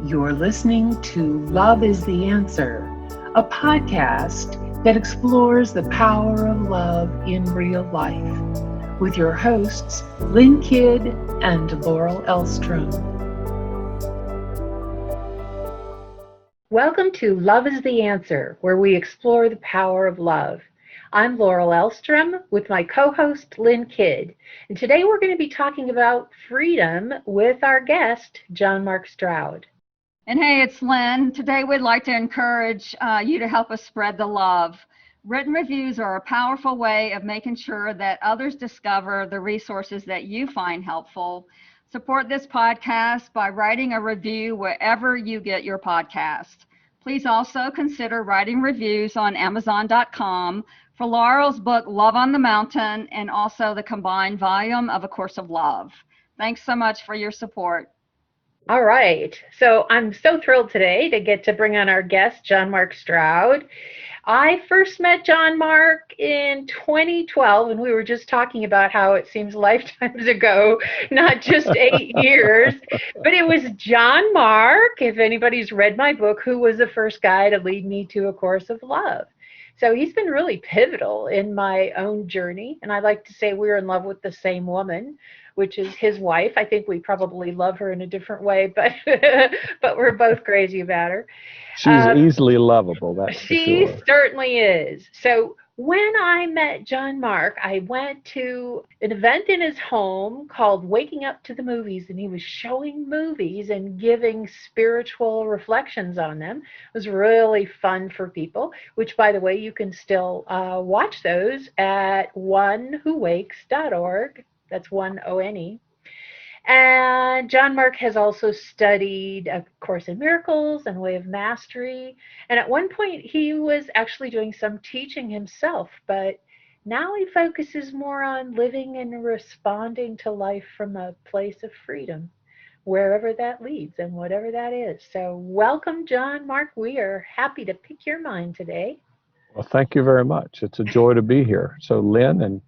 You're listening to Love is the Answer, a podcast that explores the power of love in real life, with your hosts, Lynn and Laurel Elstrom. Welcome to Love is the Answer, where we explore the power of love. I'm Laurel Elstrom with my co-host Lynn, and today we're going to be talking about freedom with our guest, Mark Stroud. And hey, it's Lynn. Today we'd like to encourage you to help us spread the love. Written reviews are a powerful way of making sure that others discover the resources that you find helpful. Support this podcast by writing a review wherever you get your podcast. Please also consider writing reviews on Amazon.com for Laurel's book, Love on the Mountain, and also the combined volume of A Course of Love. Thanks so much for your support. All right. So I'm so thrilled today to get to bring on our guest, Mark Stroud. I first met Mark in 2012, and we were just talking about how it seems lifetimes ago, not just 8 years. But it was Mark, if anybody's read my book, who was the first guy to lead me to A Course of Love. So he's been really pivotal in my own journey. And I like to say we're in love with the same woman, which is his wife. I think we probably love her in a different way, but but we're both crazy about her. She's easily lovable, that's for She sure. certainly is. So when I met Mark, I went to an event in his home called Waking Up to the Movies, and he was showing movies and giving spiritual reflections on them. It was really fun for people, which, by the way, you can still watch those at onewhowakes.org. That's ONE. And Mark has also studied A Course in Miracles and Way of Mastery. And at one point, he was actually doing some teaching himself, but now he focuses more on living and responding to life from a place of freedom, wherever that leads and whatever that is. So welcome, Mark. We are happy to pick your mind today. Well, thank you very much. It's a joy to be here. So Lynn and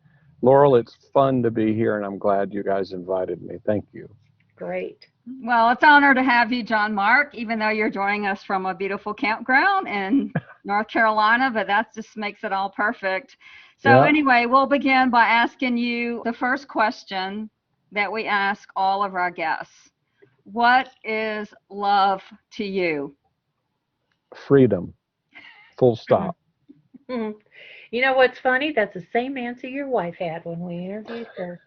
Laurel, it's fun to be here, and I'm glad you guys invited me. Thank you. Great. Well, it's an honor to have you, Mark, even though you're joining us from a beautiful campground in North Carolina, but that just makes it all perfect. So Anyway, we'll begin by asking you the first question that we ask all of our guests. What is love to you? Freedom. Full stop. Mm-hmm. You know what's funny? That's the same answer your wife had when we interviewed her.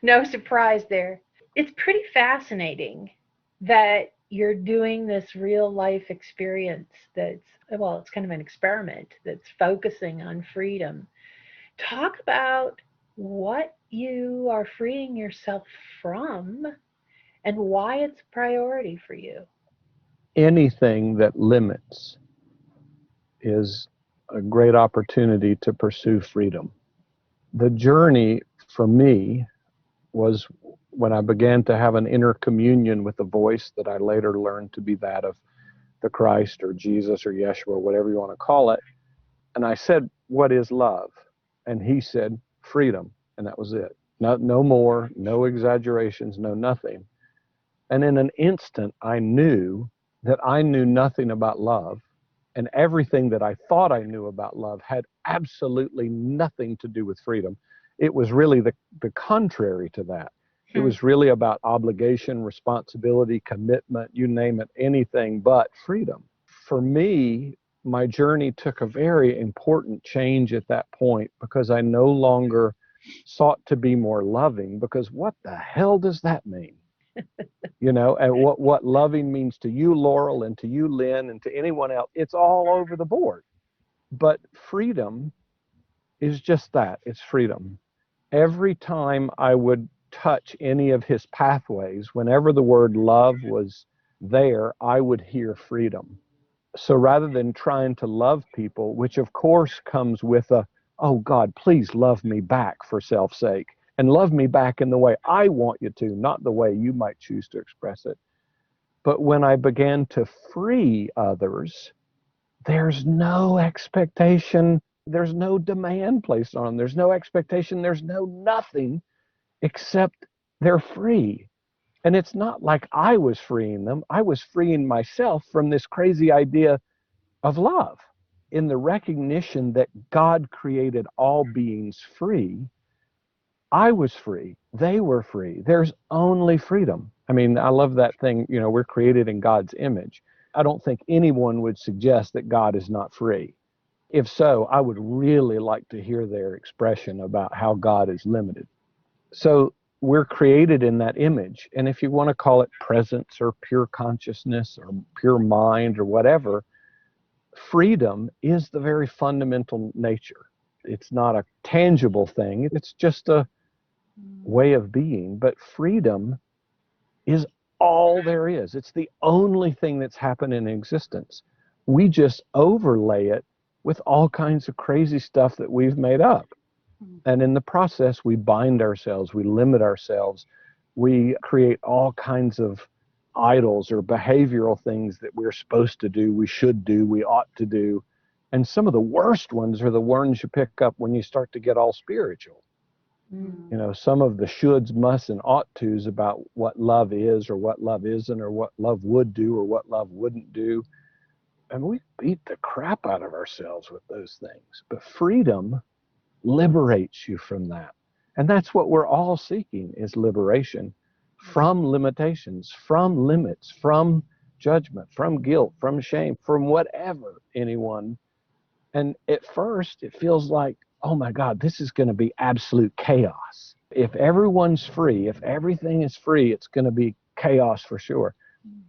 No surprise there. It's pretty fascinating that you're doing this real life experience it's kind of an experiment that's focusing on freedom. Talk about what you are freeing yourself from and why it's a priority for you. Anything that limits is a great opportunity to pursue freedom. The journey for me was when I began to have an inner communion with a voice that I later learned to be that of the Christ or Jesus or Yeshua, whatever you want to call it. And I said, "What is love?" And he said, "Freedom." And that was it. No more, no exaggerations, no nothing. And in an instant, I knew that I knew nothing about love. And everything that I thought I knew about love had absolutely nothing to do with freedom. It was really the contrary to that. It was really about obligation, responsibility, commitment, you name it, anything but freedom. For me, my journey took a very important change at that point because I no longer sought to be more loving, because what the hell does that mean? You know, and what loving means to you, Laurel, and to you, Lynn, and to anyone else, it's all over the board. But freedom is just that. It's freedom. Every time I would touch any of his pathways, whenever the word love was there, I would hear freedom. So rather than trying to love people, which of course comes with oh God, please love me back for self's sake. And love me back in the way I want you to, not the way you might choose to express it. But when I began to free others, there's no expectation, there's no demand placed on them, there's no expectation, there's no nothing except they're free. And it's not like I was freeing them. I was freeing myself from this crazy idea of love. In the recognition that God created all beings free, I was free. They were free. There's only freedom. I mean, I love that thing, we're created in God's image. I don't think anyone would suggest that God is not free. If so, I would really like to hear their expression about how God is limited. So we're created in that image. And if you want to call it presence or pure consciousness or pure mind or whatever, freedom is the very fundamental nature. It's not a tangible thing. It's just a way of being. But freedom is all there is. It's the only thing that's happened in existence. We just overlay it with all kinds of crazy stuff that we've made up. And in the process, we bind ourselves, we limit ourselves, we create all kinds of idols or behavioral things that we're supposed to do, we should do, we ought to do. And some of the worst ones are the ones you pick up when you start to get all spiritual. Some of the shoulds, musts, and ought tos about what love is or what love isn't or what love would do or what love wouldn't do. And we beat the crap out of ourselves with those things. But freedom liberates you from that. And that's what we're all seeking, is liberation from limitations, from limits, from judgment, from guilt, from shame, from whatever anyone. And at first it feels like, oh my God, this is going to be absolute chaos. If everyone's free, if everything is free, it's going to be chaos for sure.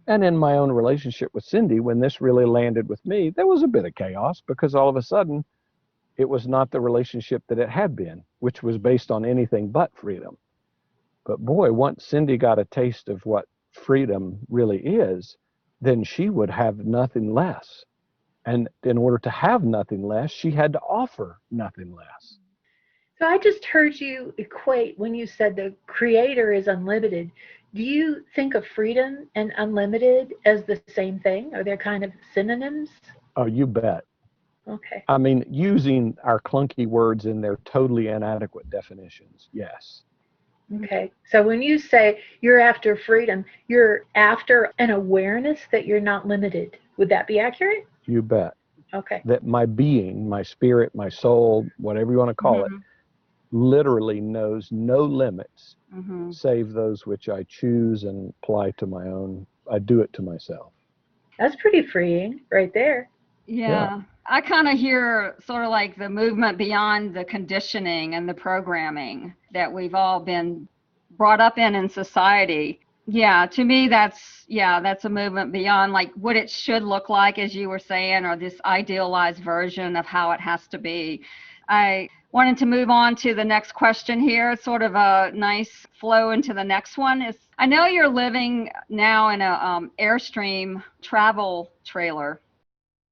And in my own relationship with Cindy, when this really landed with me, there was a bit of chaos because all of a sudden it was not the relationship that it had been, which was based on anything but freedom. But boy, once Cindy got a taste of what freedom really is, then she would have nothing less. And in order to have nothing less, she had to offer nothing less. So I just heard you equate when you said the creator is unlimited. Do you think of freedom and unlimited as the same thing? Are they kind of synonyms? Oh, you bet. Okay. I mean, using our clunky words in their totally inadequate definitions, yes. Okay. So when you say you're after freedom, you're after an awareness that you're not limited. Would that be accurate? You bet. Okay. That my being, my spirit, my soul, whatever you want to call it, literally knows no limits save those which I choose and apply to my own. I do it to myself. That's pretty freeing right there. Yeah. I kind of hear sort of like the movement beyond the conditioning and the programming that we've all been brought up in society. Yeah, to me, that's a movement beyond like what it should look like, as you were saying, or this idealized version of how it has to be. I wanted to move on to the next question here. It's sort of a nice flow into the next one. I know you're living now in a Airstream travel trailer.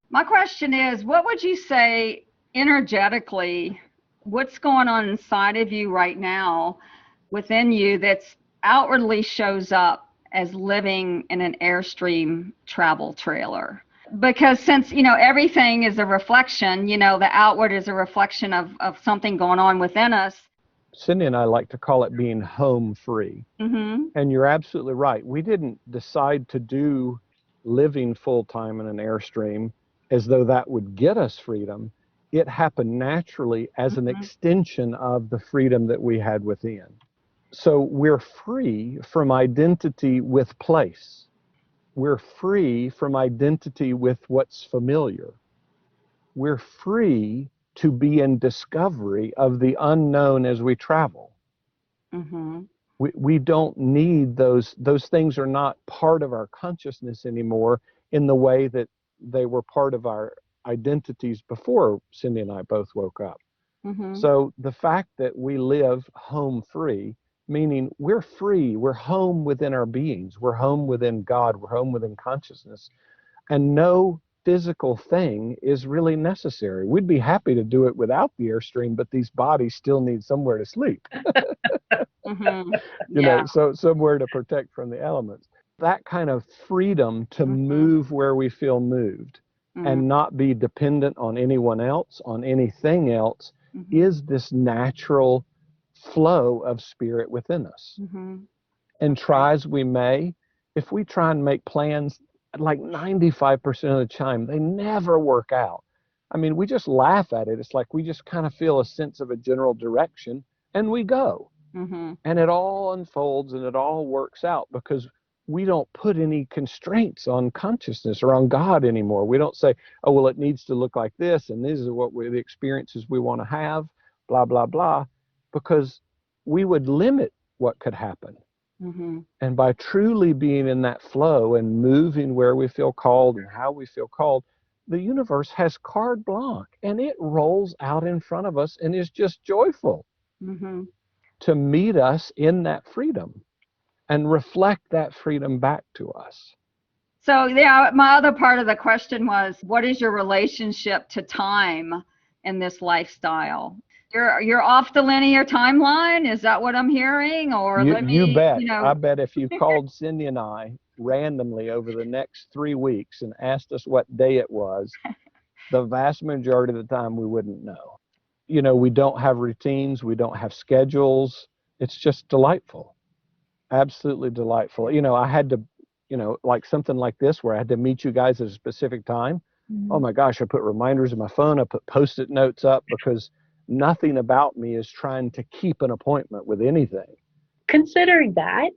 My question is, what would you say energetically, what's going on inside of you right now, within you, that's outwardly shows up as living in an Airstream travel trailer? Because since, everything is a reflection, the outward is a reflection of something going on within us. Cindy and I like to call it being home free. And you're absolutely right. We didn't decide to do living full-time in an Airstream as though that would get us freedom. It happened naturally as an extension of the freedom that we had within. So we're free from identity with place. We're free from identity with what's familiar. We're free to be in discovery of the unknown as we travel. We don't need those things are not part of our consciousness anymore in the way that they were part of our identities before Cindy and I both woke up. So the fact that we live home free, meaning we're free, we're home within our beings, we're home within God, we're home within consciousness, and no physical thing is really necessary. We'd be happy to do it without the Airstream, but these bodies still need somewhere to sleep. So somewhere to protect from the elements. That kind of freedom to move where we feel moved and not be dependent on anyone else, on anything else, is this natural flow of spirit within us. And try as we may, if we try and make plans, like 95% of the time, they never work out. I mean, we just laugh at it. It's like we just kind of feel a sense of a general direction and we go. Mm-hmm. And it all unfolds and it all works out because we don't put any constraints on consciousness or on God anymore. We don't say, oh, well, it needs to look like this and these are the experiences we want to have, blah, blah, blah, because we would limit what could happen. Mm-hmm. And by truly being in that flow and moving where we feel called and how we feel called, the universe has carte blanche and it rolls out in front of us and is just joyful Mm-hmm. to meet us in that freedom and reflect that freedom back to us. So, yeah, my other part of the question was, what is your relationship to time in this lifestyle? You're off the linear timeline. Is that what I'm hearing? Or You bet. I bet if you called Cindy and I randomly over the next 3 weeks and asked us what day it was, the vast majority of the time we wouldn't know. You know, we don't have routines. We don't have schedules. It's just delightful. Absolutely delightful. You know, I had to, like something like this where I had to meet you guys at a specific time. Oh my gosh, I put reminders in my phone. I put Post-it notes up because nothing about me is trying to keep an appointment with anything. Considering that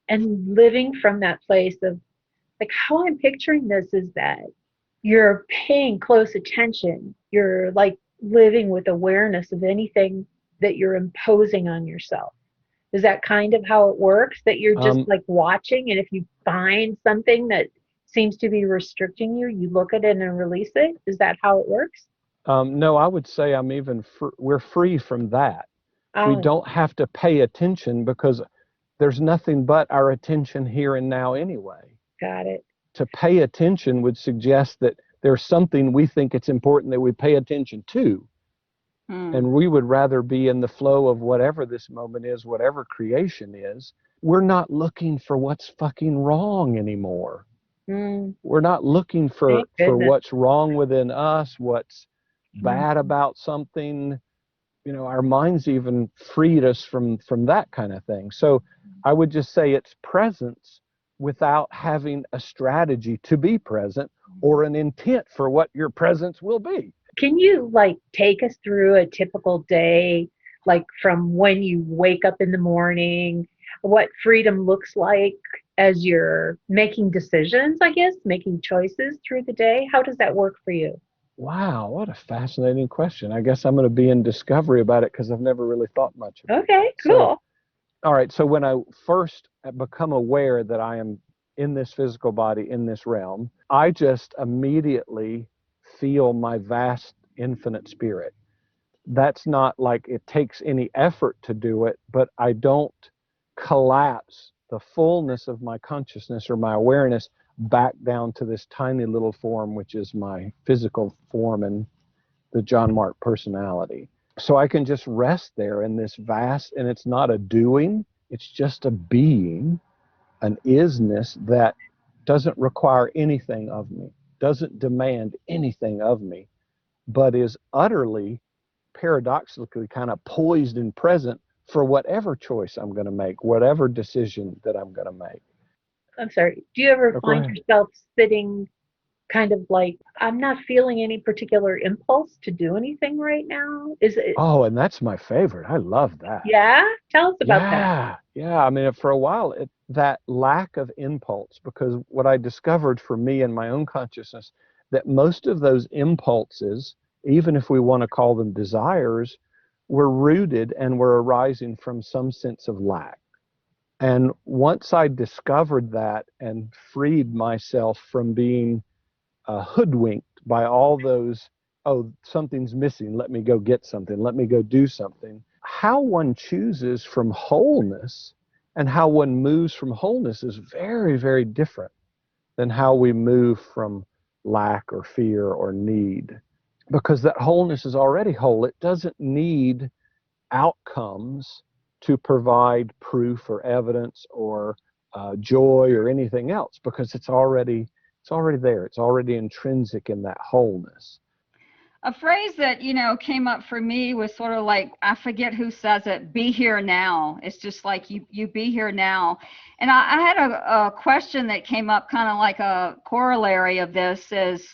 and living from that place of, like, how I'm picturing this is that you're paying close attention. You're like living with awareness of anything that you're imposing on yourself. Is that kind of how it works? That you're just like watching, and if you find something that seems to be restricting you, you look at it and release it? Is that how it works? No, I would say we're free from that. We Oh, don't have to pay attention because there's nothing but our attention here and now anyway. got it. To pay attention would suggest that there's something we think it's important that we pay attention to. And we would rather be in the flow of whatever this moment is, whatever creation is. We're not looking for what's fucking wrong anymore. We're not looking for what's wrong within us, what's bad about something. You know, our minds even freed us from that kind of thing. So I would just say it's presence without having a strategy to be present or an intent for what your presence will be. Can you like take us through a typical day, like from when you wake up in the morning, what freedom looks like as you're making decisions, I guess, making choices through the day? How does that work for you? Wow, what a fascinating question. I guess I'm going to be in discovery about it because I've never really thought much about it. Okay, So, cool. all right, so when I first become aware that I am in this physical body, in this realm, I just immediately feel my vast infinite spirit. That's not like it takes any effort to do it, but I don't collapse the fullness of my consciousness or my awareness back down to this tiny little form, which is my physical form and the John Mark personality. So I can just rest there in this vast, and it's not a doing, it's just a being, an isness that doesn't require anything of me, doesn't demand anything of me, but is utterly, paradoxically, kind of poised and present for whatever choice I'm going to make, whatever decision that I'm going to make. I'm sorry. Do you ever Oh, go find ahead. yourself sitting kind of like, I'm not feeling any particular impulse to do anything right now? Is it, Oh, and that's my favorite. I love that. yeah? Tell us about that. Yeah. I mean, for a while, that lack of impulse, because what I discovered for me in my own consciousness, that most of those impulses, even if we want to call them desires, were rooted and were arising from some sense of lack. And once I discovered that and freed myself from being hoodwinked by all those, oh, something's missing, let me go get something, let me go do something. How one chooses from wholeness and how one moves from wholeness is very, very different than how we move from lack or fear or need. Because that wholeness is already whole. It doesn't need outcomes to provide proof or evidence or joy or anything else, because it's already there. It's already intrinsic in that wholeness. A phrase that, came up for me was sort of like, I forget who says it, be here now. It's just like you be here now. And I had a question that came up kind of like a corollary of this is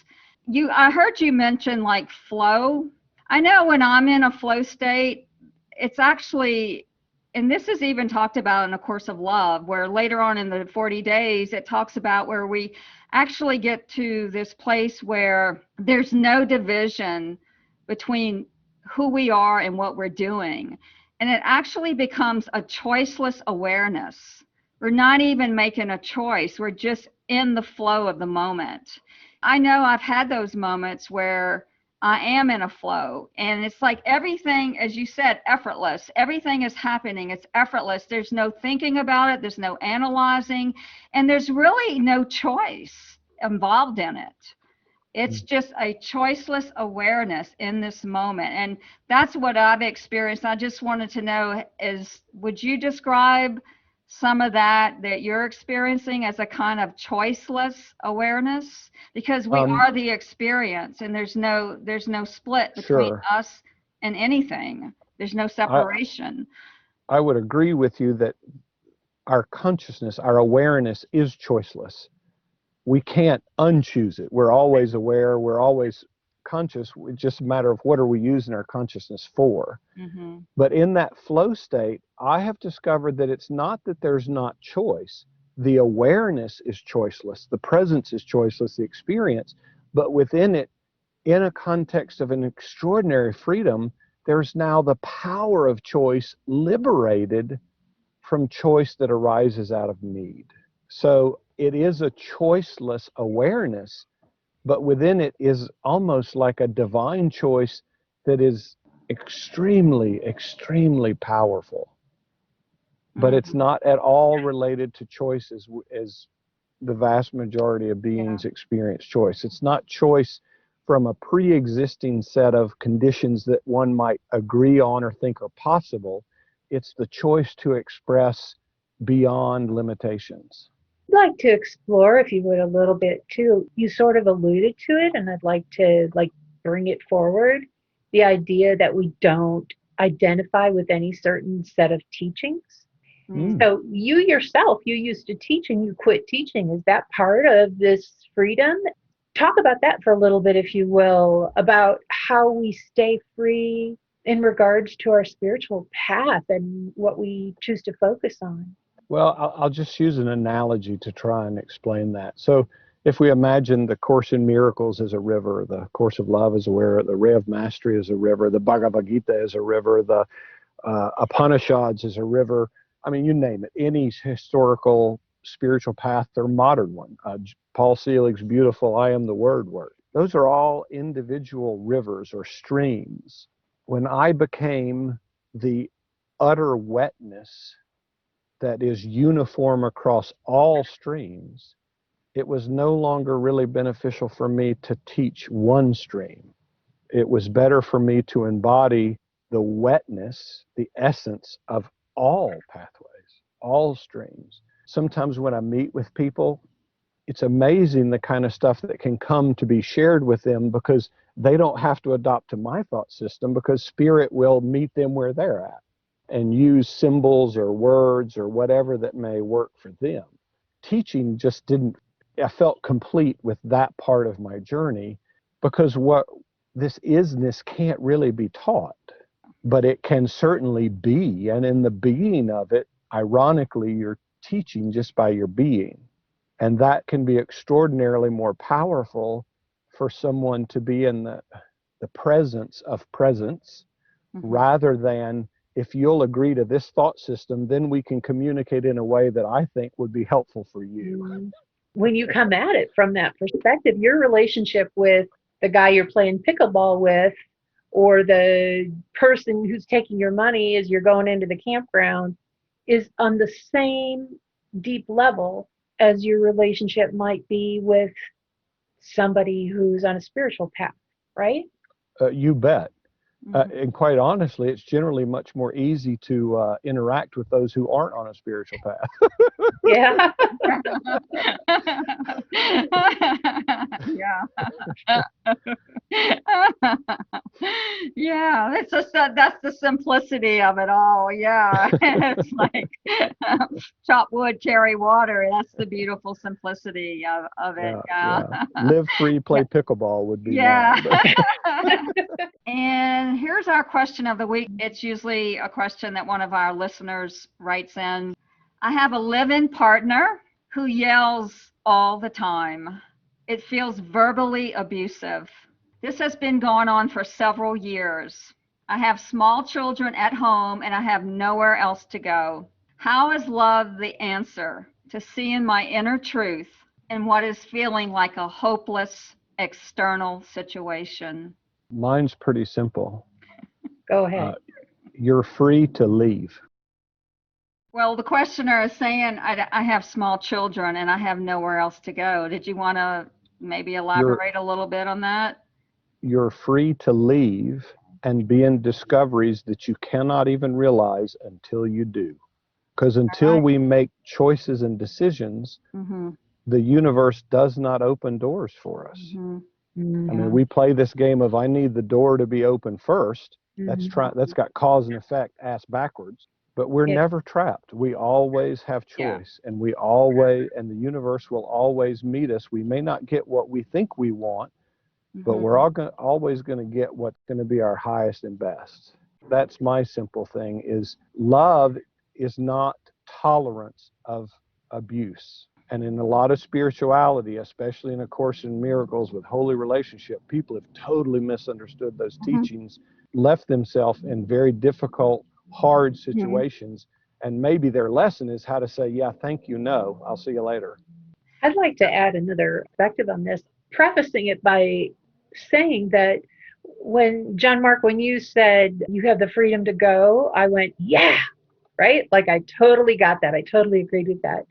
I heard you mention like flow. I know when I'm in a flow state, it's actually, and this is even talked about in A Course of Love, where later on in the 40 days, it talks about where we actually get to this place where there's no division between who we are and what we're doing. And it actually becomes a choiceless awareness. We're not even making a choice. We're just in the flow of the moment. I know I've had those moments where I am in a flow, and it's like everything, as you said, effortless. Everything is happening. It's effortless. There's no thinking about it. There's no analyzing, and there's really no choice involved in it. It's just a choiceless awareness in this moment. And that's what I've experienced. I just wanted to know would you describe some of that you're experiencing as a kind of choiceless awareness? Because we are the experience, and there's no split between us and anything. There's no separation. I would agree with you that our consciousness, our awareness is choiceless. We can't unchoose it. We're always aware. We're always conscious. It's just a matter of what are we using our consciousness for. Mm-hmm. But in that flow state, I have discovered that it's not that there's not choice. The awareness is choiceless. The presence is choiceless, the experience. But within it, in a context of an extraordinary freedom, there's now the power of choice liberated from choice that arises out of need. So it is a choiceless awareness, but within it is almost like a divine choice that is extremely, extremely powerful. But it's not at all related to choices as the vast majority of beings experience choice. It's not choice from a pre-existing set of conditions that one might agree on or think are possible. It's the choice to express beyond limitations. I'd like to explore, if you would, a little bit too. You sort of alluded to it, and I'd like to bring it forward. The idea that we don't identify with any certain set of teachings. So you yourself, you used to teach and you quit teaching. Is that part of this freedom? Talk about that for a little bit, if you will, about how we stay free in regards to our spiritual path and what we choose to focus on. Well, I'll just use an analogy to try and explain that. So if we imagine the Course in Miracles as a river, the Course of Love as a river, the Ray of Mastery as a river, the Bhagavad Gita as a river, the Upanishads as a river, I mean, you name it, any historical spiritual path or modern one. Paul Selig's beautiful I Am the Word work. Those are all individual rivers or streams. When I became the utter wetness that is uniform across all streams, it was no longer really beneficial for me to teach one stream. It was better for me to embody the wetness, the essence of all pathways, all streams. Sometimes when I meet with people, it's amazing the kind of stuff that can come to be shared with them because they don't have to adopt to my thought system, because Spirit will meet them where they're at and use symbols or words or whatever that may work for them. Teaching just didn't, I felt complete with that part of my journey, because what this isness can't really be taught, but it can certainly be. And in the being of it, ironically, you're teaching just by your being. And that can be extraordinarily more powerful for someone to be in the presence of presence, rather than, if you'll agree to this thought system, then we can communicate in a way that I think would be helpful for you. When you come at it from that perspective, your relationship with the guy you're playing pickleball with, or the person who's taking your money as you're going into the campground, is on the same deep level as your relationship might be with somebody who's on a spiritual path, right? You bet. And quite honestly, it's generally much more easy to interact with those who aren't on a spiritual path. Yeah. Yeah, it's just that's the simplicity of it all. Yeah, it's like chop wood, carry water. That's the beautiful simplicity of it. Yeah, Yeah. yeah. Live free, play pickleball would be mine. Yeah. And here's our question of the week. It's usually a question that one of our listeners writes in. I have a live-in partner who yells all the time. It feels verbally abusive. This has been going on for several years. I have small children at home and I have nowhere else to go. How is love the answer to seeing my inner truth in what is feeling like a hopeless external situation? Mine's pretty simple. Go ahead. You're free to leave. Well, the questioner is saying, I have small children and I have nowhere else to go. Did you want to maybe elaborate a little bit on that? You're free to leave and be in discoveries that you cannot even realize until you do. Because until we make choices and decisions, the universe does not open doors for us. I mean, we play this game of I need the door to be open first. That's got cause and effect ass backwards. But we're never trapped. We always have choice, and and the universe will always meet us. We may not get what we think we want, but we're always going to get what's going to be our highest and best. That's my simple thing, is love is not tolerance of abuse. And in a lot of spirituality, especially in A Course in Miracles with Holy Relationship, people have totally misunderstood those teachings, left themselves in very difficult, hard situations. And maybe their lesson is how to say, yeah, thank you, no, I'll see you later. I'd like to add another perspective on this, prefacing it by saying that John Mark, when you said you have the freedom to go, I went, yeah, right? Like I totally got that. I totally agreed with that.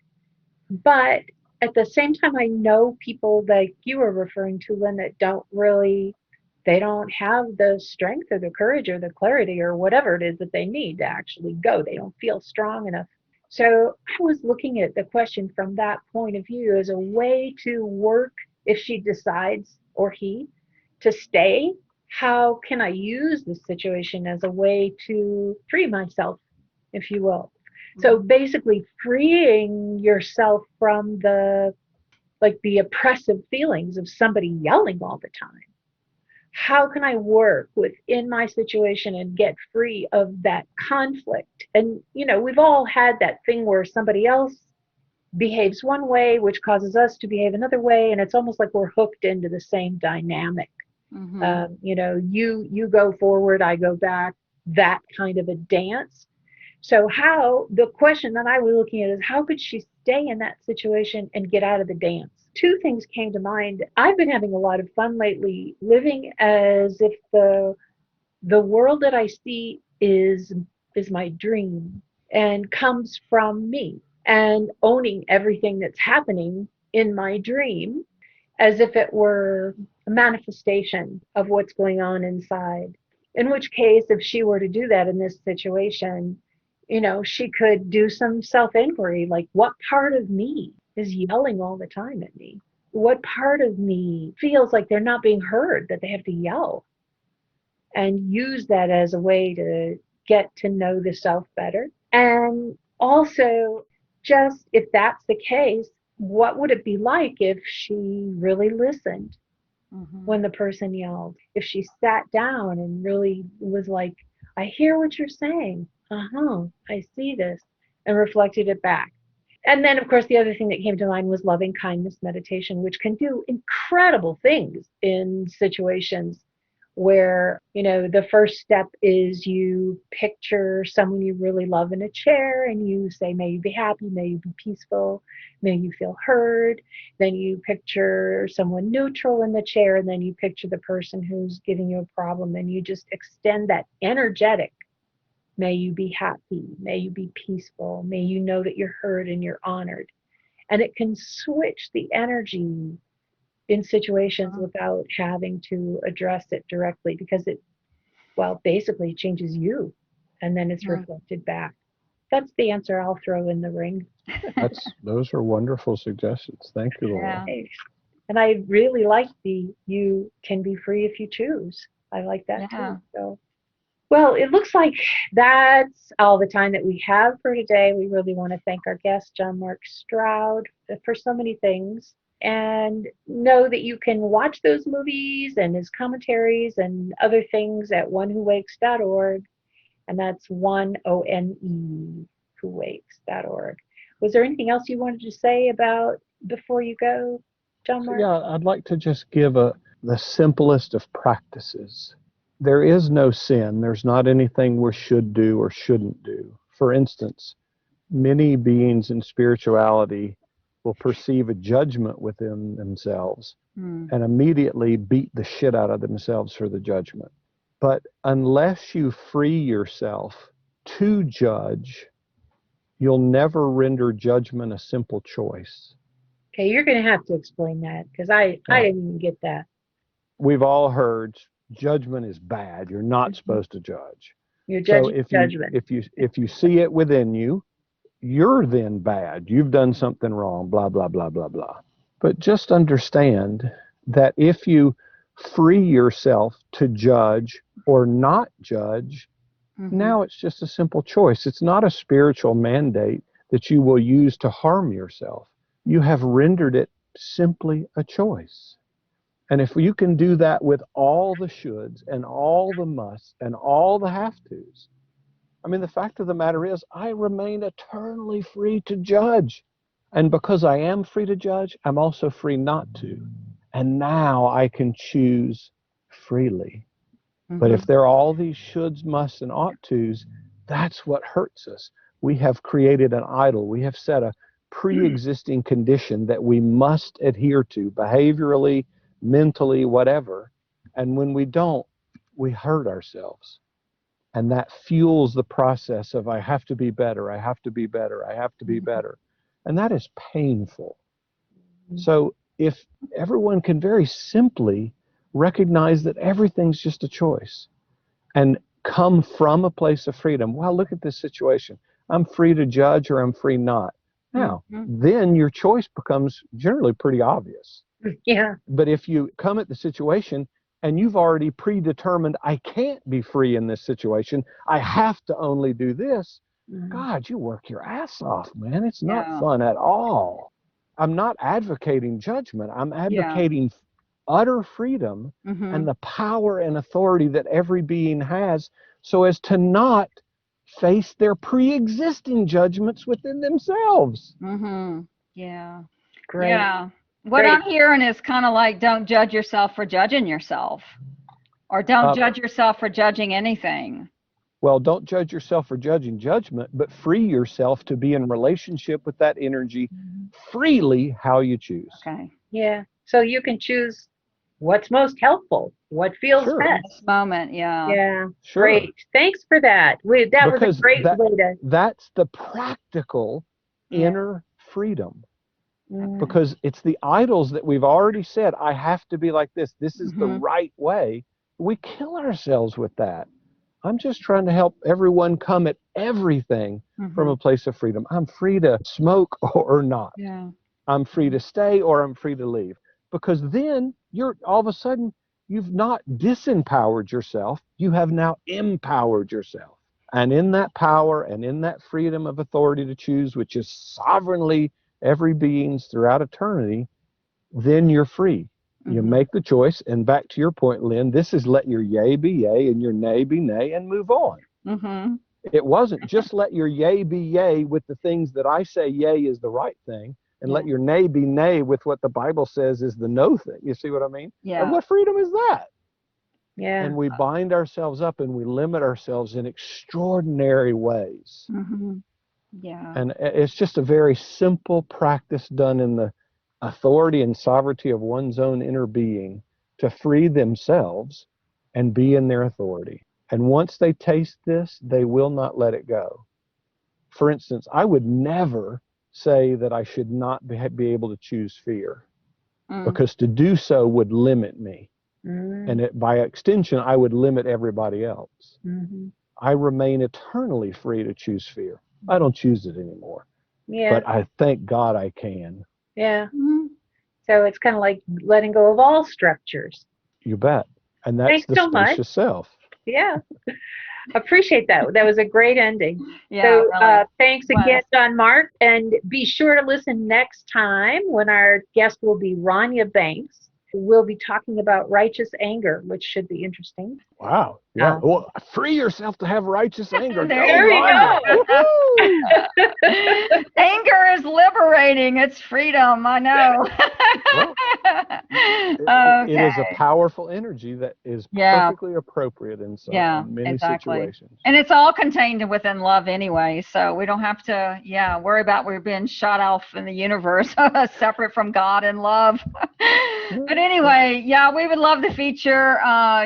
But at the same time, I know people like you were referring to, Lynn, that they don't have the strength or the courage or the clarity or whatever it is that they need to actually go. They don't feel strong enough. So I was looking at the question from that point of view as a way to work if she decides, or he, to stay. How can I use this situation as a way to free myself, if you will? So basically freeing yourself from the oppressive feelings of somebody yelling all the time. How can I work within my situation and get free of that conflict? And, we've all had that thing where somebody else behaves one way, which causes us to behave another way. And it's almost like we're hooked into the same dynamic. You go forward, I go back, that kind of a dance. So the question that I was looking at is how could she stay in that situation and get out of the dance? Two things came to mind. I've been having a lot of fun lately living as if the world that I see is my dream and comes from me, and owning everything that's happening in my dream as if it were a manifestation of what's going on inside. In which case, if she were to do that in this situation, she could do some self-inquiry, like what part of me is yelling all the time at me? What part of me feels like they're not being heard, that they have to yell? And use that as a way to get to know the self better. And also, just if that's the case, what would it be like if she really listened when the person yelled? If she sat down and really was like, I hear what you're saying. I see this, and reflected it back. And then, of course, the other thing that came to mind was loving kindness meditation, which can do incredible things in situations where, the first step is you picture someone you really love in a chair and you say, may you be happy, may you be peaceful, may you feel heard. Then you picture someone neutral in the chair, and then you picture the person who's giving you a problem, and you just extend that energetic. May you be happy. May you be peaceful. May you know that you're heard and you're honored. And it can switch the energy in situations without having to address it directly, because basically changes you, and then it's reflected back. That's the answer I'll throw in the ring. Those are wonderful suggestions. Thank you, Laurel. Yeah. And I really like you can be free if you choose. I like that too. So Well, it looks like that's all the time that we have for today. We really want to thank our guest, John Mark Stroud, for so many things. And know that you can watch those movies and his commentaries and other things at onewhowakes.org. And that's ONE, whowakes.org. Was there anything else you wanted to say about before you go, John Mark? Yeah, I'd like to just give the simplest of practices. There is no sin. There's not anything we should do or shouldn't do. For instance, many beings in spirituality will perceive a judgment within themselves and immediately beat the shit out of themselves for the judgment. But unless you free yourself to judge, you'll never render judgment a simple choice. Okay, you're going to have to explain that because I didn't even get that. We've all heard judgment is bad. You're not supposed to judge. You're judging So judgment. if you see it within you, you're then bad. You've done something wrong, blah, blah, blah, blah, blah. But just understand that if you free yourself to judge or not judge, now it's just a simple choice. It's not a spiritual mandate that you will use to harm yourself. You have rendered it simply a choice. And if you can do that with all the shoulds and all the musts and all the have-tos, I mean, the fact of the matter is, I remain eternally free to judge. And because I am free to judge, I'm also free not to. And now I can choose freely. But if there are all these shoulds, musts, and ought tos, that's what hurts us. We have created an idol. We have set a pre-existing condition that we must adhere to behaviorally, mentally, whatever. And when we don't, we hurt ourselves. And that fuels the process of I have to be better, I have to be better, I have to be better. And that is painful. So if everyone can very simply recognize that everything's just a choice and come from a place of freedom. Well, look at this situation. I'm free to judge or I'm free not. Now, then your choice becomes generally pretty obvious. Yeah. But if you come at the situation and you've already predetermined, I can't be free in this situation, I have to only do this, God, you work your ass off, man. It's not fun at all. I'm not advocating judgment. I'm advocating utter freedom and the power and authority that every being has so as to not face their pre-existing judgments within themselves. Yeah. Great. Yeah. What I'm hearing is kind of like, don't judge yourself for judging yourself, or don't judge yourself for judging anything. Well, don't judge yourself for judging judgment, but free yourself to be in relationship with that energy freely how you choose. Okay. Yeah. So you can choose what's most helpful, what feels best. This moment, Yeah. Great. Thanks for that. That was a great way to. That's the practical inner freedom. Because it's the idols that we've already said, I have to be like this. This is the right way. We kill ourselves with that. I'm just trying to help everyone come at everything from a place of freedom. I'm free to smoke or not. I'm free to stay or I'm free to leave. Because then you're all of a sudden, you've not disempowered yourself. You have now empowered yourself. And in that power and in that freedom of authority to choose, which is sovereignly every being's throughout eternity, then you're free. You make the choice. And back to your point, Lynn, this is let your yay be yay and your nay be nay and move on. It wasn't just let your yay be yay with the things that I say yay is the right thing, and let your nay be nay with what the Bible says is the no thing. You see what I mean? And what freedom is that? Yeah. And we bind ourselves up and we limit ourselves in extraordinary ways. And it's just a very simple practice done in the authority and sovereignty of one's own inner being to free themselves and be in their authority. And once they taste this, they will not let it go. For instance, I would never say that I should not be able to choose fear, because to do so would limit me. And by extension, I would limit everybody else. I remain eternally free to choose fear. I don't choose it anymore. But I thank God I can. So it's kind of like letting go of all structures. You bet. And that's Thanks the so much. spacious self. Yeah. Appreciate that. That was a great ending. Yeah, So really. thanks again, Was. John Mark. And be sure to listen next time when our guest will be Rania Banks. We'll be talking about righteous anger, which should be interesting. Wow. Yeah. Uh, Well, free yourself to have righteous anger. There Go, you there you Rhonda. go. Woohoo! Anger is liberating. It's freedom. I know. Well, it is a Okay. powerful energy that is Yeah. perfectly appropriate in Yeah, in many exactly. situations. And it's all contained within love anyway, so we don't have to, yeah, worry about we're being shot off in the universe separate from God and love. But anyway, yeah, we would love to feature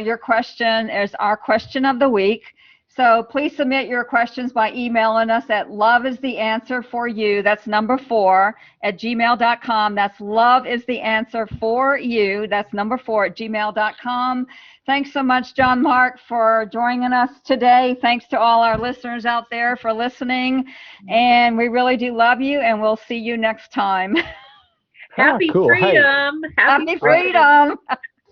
your question as our question of the week. So please submit your questions by emailing us at loveistheanswer4you, that's number 4, at gmail.com. That's loveistheanswer4you, that's number 4 at gmail.com. Thanks so much, John Mark, for joining us today. Thanks to all our listeners out there for listening. And we really do love you, and we'll see you next time. Happy Cool. Hey, freedom. Happy freedom.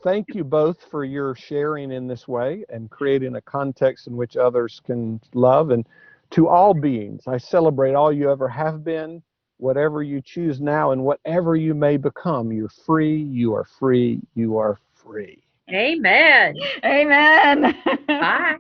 thank you both for your sharing in this way and creating a context in which others can love. And to all beings, I celebrate all you ever have been, whatever you choose now, and whatever you may become. You're free, you are free, you are free. Amen. Amen. Bye.